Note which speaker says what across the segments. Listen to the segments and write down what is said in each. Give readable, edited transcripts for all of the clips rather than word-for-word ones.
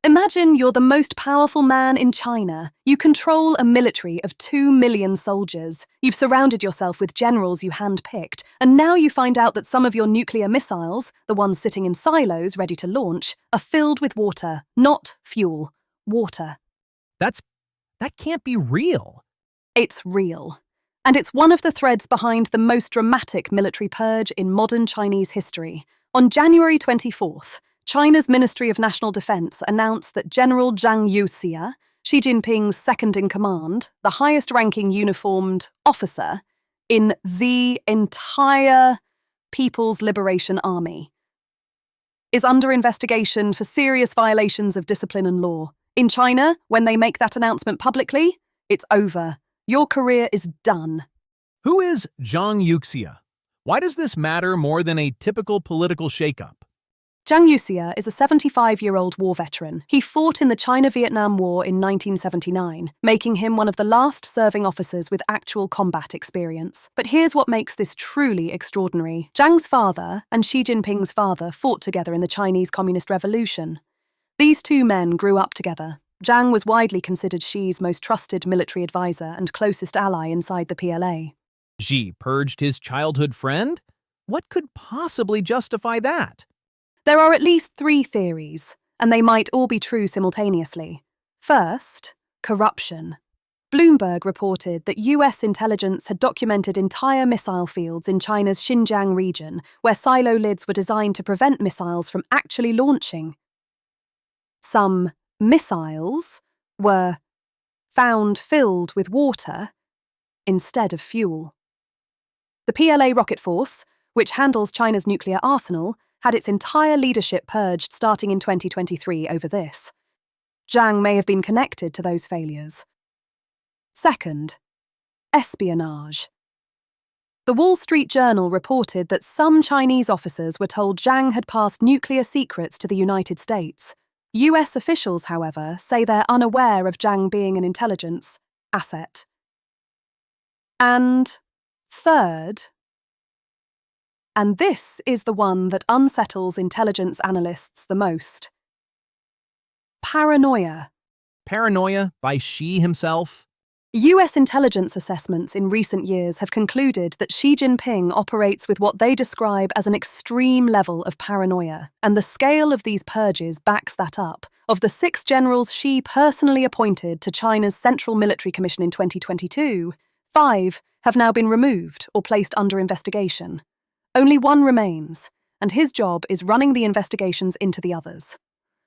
Speaker 1: Imagine you're the most powerful man in China. You control a military of 2 million soldiers. You've surrounded yourself with generals you handpicked, and now you find out that some of your nuclear missiles, the ones sitting in silos ready to launch, are filled with water, not fuel. Water.
Speaker 2: That can't be real.
Speaker 1: It's real. And it's one of the threads behind the most dramatic military purge in modern Chinese history. On January 24th, China's Ministry of National Defense announced that General Zhang Yuxia, Xi Jinping's second-in-command, the highest-ranking uniformed officer in the entire People's Liberation Army, is under investigation for serious violations of discipline and law. In China, when they make that announcement publicly, it's over. Your career is done.
Speaker 2: Who is Zhang Yuxia? Why does this matter more than a typical political shakeup?
Speaker 1: Zhang Yuxia is a 75-year-old war veteran. He fought in the China-Vietnam War in 1979, making him one of the last serving officers with actual combat experience. But here's what makes this truly extraordinary. Zhang's father and Xi Jinping's father fought together in the Chinese Communist Revolution. These two men grew up together. Zhang was widely considered Xi's most trusted military advisor and closest ally inside the PLA.
Speaker 2: Xi purged his childhood friend? What could possibly justify that?
Speaker 1: There are at least 3 theories, and they might all be true simultaneously. First, corruption. Bloomberg reported that US intelligence had documented entire missile fields in China's Xinjiang region, where silo lids were designed to prevent missiles from actually launching. Some missiles were found filled with water instead of fuel. The PLA rocket force, which handles China's nuclear arsenal, had its entire leadership purged starting in 2023 over this. Zhang may have been connected to those failures. Second, espionage. The Wall Street Journal reported that some Chinese officers were told Zhang had passed nuclear secrets to the United States. US officials, however, say they're unaware of Zhang being an intelligence asset. And third, and this is the one that unsettles intelligence analysts the most. Paranoia.
Speaker 2: Paranoia by Xi himself?
Speaker 1: US intelligence assessments in recent years have concluded that Xi Jinping operates with what they describe as an extreme level of paranoia, and the scale of these purges backs that up. Of the 6 generals Xi personally appointed to China's Central Military Commission in 2022, 5 have now been removed or placed under investigation. Only 1 remains, and his job is running the investigations into the others.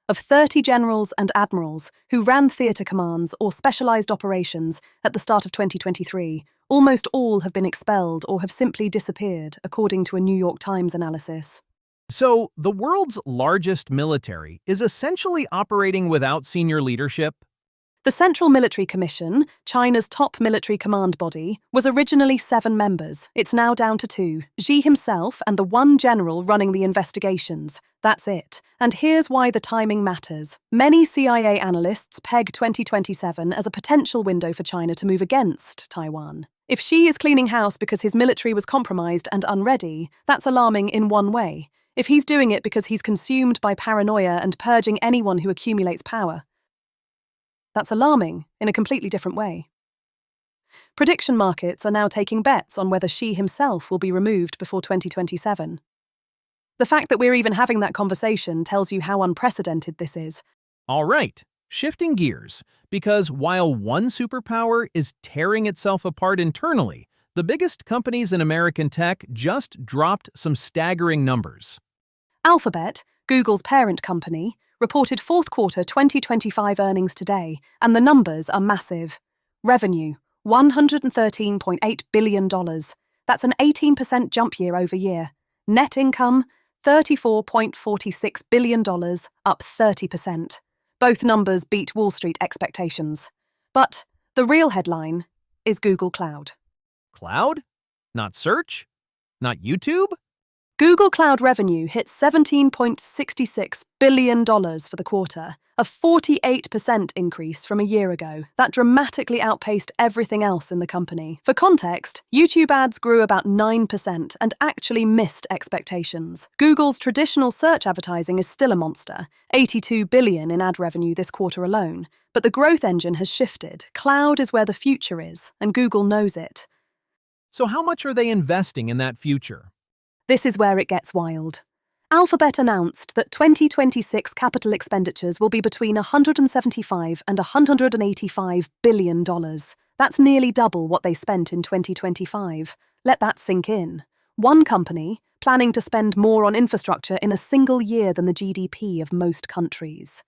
Speaker 1: Of 30 generals and admirals who ran theatre commands or specialised operations at the start of 2023, almost all have been expelled or have simply disappeared, according to a New York Times analysis.
Speaker 2: So, the world's largest military is essentially operating without senior leadership?
Speaker 1: The Central Military Commission, China's top military command body, was originally 7 members. It's now down to 2, Xi himself and the 1 general running the investigations. That's it. And here's why the timing matters. Many CIA analysts peg 2027 as a potential window for China to move against Taiwan. If Xi is cleaning house because his military was compromised and unready, that's alarming in one way. If he's doing it because he's consumed by paranoia and purging anyone who accumulates power, that's alarming in a completely different way. Prediction markets are now taking bets on whether Xi himself will be removed before 2027. The fact that we're even having that conversation tells you how unprecedented this is.
Speaker 2: All right, shifting gears, because while one superpower is tearing itself apart internally, the biggest companies in American tech just dropped some staggering numbers.
Speaker 1: Alphabet, Google's parent company, reported fourth quarter 2025 earnings today, and the numbers are massive. Revenue, $113.8 billion. That's an 18% jump year over year. Net income, $34.46 billion, up 30%. Both numbers beat Wall Street expectations. But the real headline is Google Cloud.
Speaker 2: Cloud? Not search? Not YouTube?
Speaker 1: Google Cloud revenue hit $17.66 billion for the quarter, a 48% increase from a year ago. That dramatically outpaced everything else in the company. For context, YouTube ads grew about 9% and actually missed expectations. Google's traditional search advertising is still a monster, $82 billion in ad revenue this quarter alone. But the growth engine has shifted. Cloud is where the future is, and Google knows it.
Speaker 2: So how much are they investing in that future?
Speaker 1: This is where it gets wild. Alphabet announced that 2026 capital expenditures will be between $175 and $185 billion. That's nearly double what they spent in 2025. Let that sink in. One company planning to spend more on infrastructure in a single year than the GDP of most countries.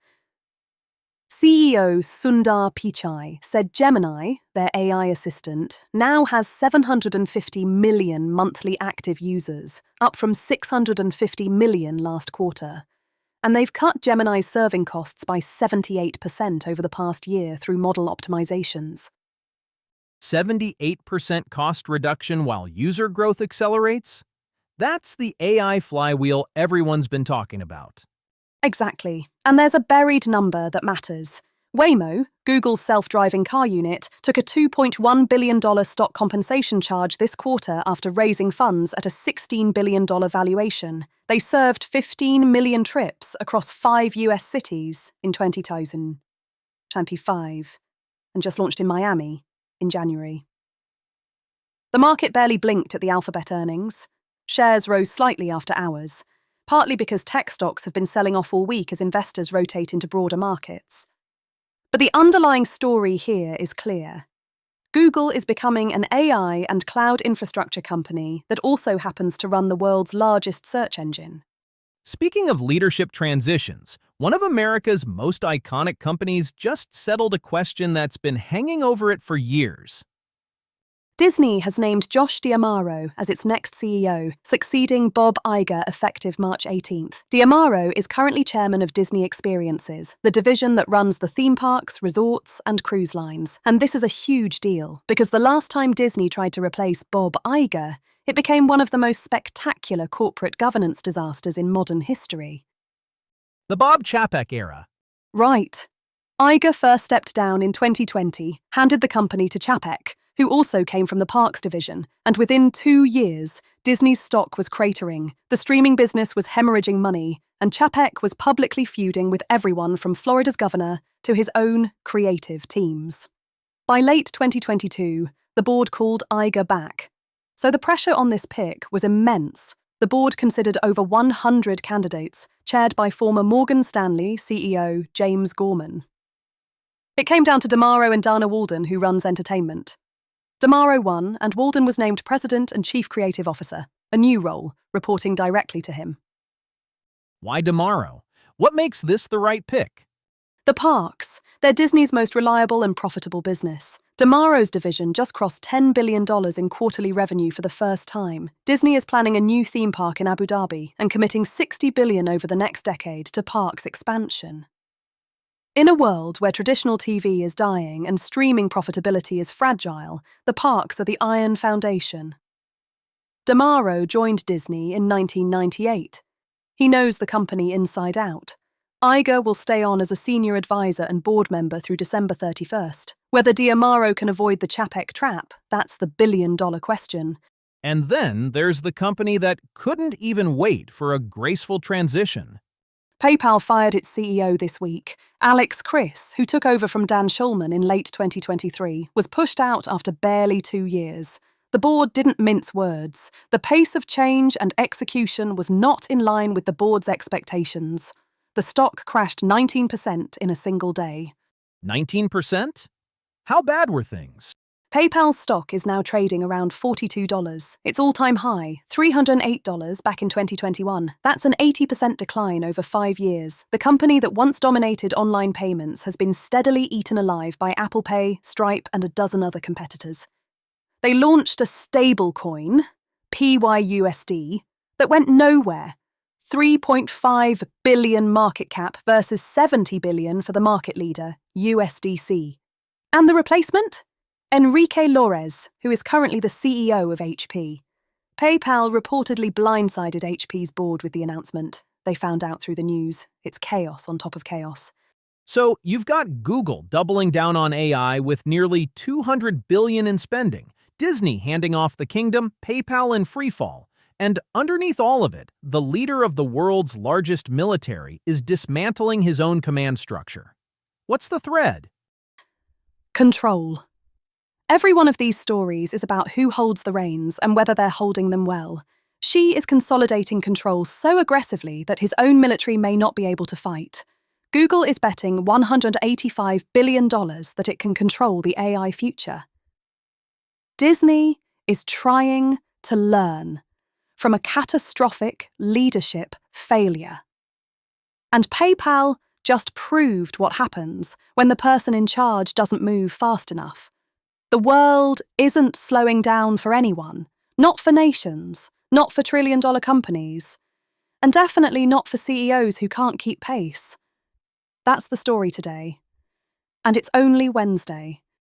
Speaker 1: CEO Sundar Pichai said Gemini, their AI assistant, now has 750 million monthly active users, up from 650 million last quarter. And they've cut Gemini's serving costs by 78% over the past year through model optimizations.
Speaker 2: 78% cost reduction while user growth accelerates? That's the AI flywheel everyone's been talking about.
Speaker 1: Exactly. And there's a buried number that matters. Waymo, Google's self-driving car unit, took a $2.1 billion stock compensation charge this quarter after raising funds at a $16 billion valuation. They served 15 million trips across 5 US cities in 2025 and just launched in Miami in January. The market barely blinked at the Alphabet earnings. Shares rose slightly after hours, partly because tech stocks have been selling off all week as investors rotate into broader markets. But the underlying story here is clear. Google is becoming an AI and cloud infrastructure company that also happens to run the world's largest search engine.
Speaker 2: Speaking of leadership transitions, one of America's most iconic companies just settled a question that's been hanging over it for years.
Speaker 1: Disney has named Josh D'Amaro as its next CEO, succeeding Bob Iger effective March 18th. D'Amaro is currently chairman of Disney Experiences, the division that runs the theme parks, resorts, and cruise lines. And this is a huge deal, because the last time Disney tried to replace Bob Iger, it became one of the most spectacular corporate governance disasters in modern history.
Speaker 2: The Bob Chapek era.
Speaker 1: Right. Iger first stepped down in 2020, handed the company to Chapek, who also came from the parks division, and within 2 years, Disney's stock was cratering, the streaming business was hemorrhaging money, and Chapek was publicly feuding with everyone from Florida's governor to his own creative teams. By late 2022, the board called Iger back. So the pressure on this pick was immense. The board considered over 100 candidates, chaired by former Morgan Stanley CEO James Gorman. It came down to D'Amaro and Dana Walden, who runs entertainment. D'Amaro won, and Walden was named President and Chief Creative Officer, a new role, reporting directly to him.
Speaker 2: Why D'Amaro? What makes this the right pick?
Speaker 1: The parks. They're Disney's most reliable and profitable business. D'Amaro's division just crossed $10 billion in quarterly revenue for the first time. Disney is planning a new theme park in Abu Dhabi and committing $60 billion over the next decade to parks expansion. In a world where traditional TV is dying and streaming profitability is fragile, the parks are the iron foundation. D'Amaro joined Disney in 1998. He knows the company inside out. Iger will stay on as a senior advisor and board member through December 31st. Whether D'Amaro can avoid the Chapek trap, that's the billion-dollar question.
Speaker 2: And then there's the company that couldn't even wait for a graceful transition.
Speaker 1: PayPal fired its CEO this week. Alex Chriss, who took over from Dan Schulman in late 2023, was pushed out after barely 2 years. The board didn't mince words. The pace of change and execution was not in line with the board's expectations. The stock crashed 19% in a single day.
Speaker 2: 19%? How bad were things?
Speaker 1: PayPal's stock is now trading around $42, its all-time high, $308 back in 2021. That's an 80% decline over 5 years. The company that once dominated online payments has been steadily eaten alive by Apple Pay, Stripe, and a dozen other competitors. They launched a stablecoin, PYUSD, that went nowhere. 3.5 billion market cap versus 70 billion for the market leader, USDC. And the replacement? Enrique Lores, who is currently the CEO of HP. PayPal reportedly blindsided HP's board with the announcement. They found out through the news. It's chaos on top of chaos.
Speaker 2: So you've got Google doubling down on AI with nearly $200 billion in spending, Disney handing off the kingdom, PayPal in freefall. And underneath all of it, the leader of the world's largest military is dismantling his own command structure. What's the thread?
Speaker 1: Control. Every one of these stories is about who holds the reins and whether they're holding them well. Xi is consolidating control so aggressively that his own military may not be able to fight. Google is betting $185 billion that it can control the AI future. Disney is trying to learn from a catastrophic leadership failure. And PayPal just proved what happens when the person in charge doesn't move fast enough. The world isn't slowing down for anyone, not for nations, not for trillion-dollar companies, and definitely not for CEOs who can't keep pace. That's the story today. And it's only Wednesday.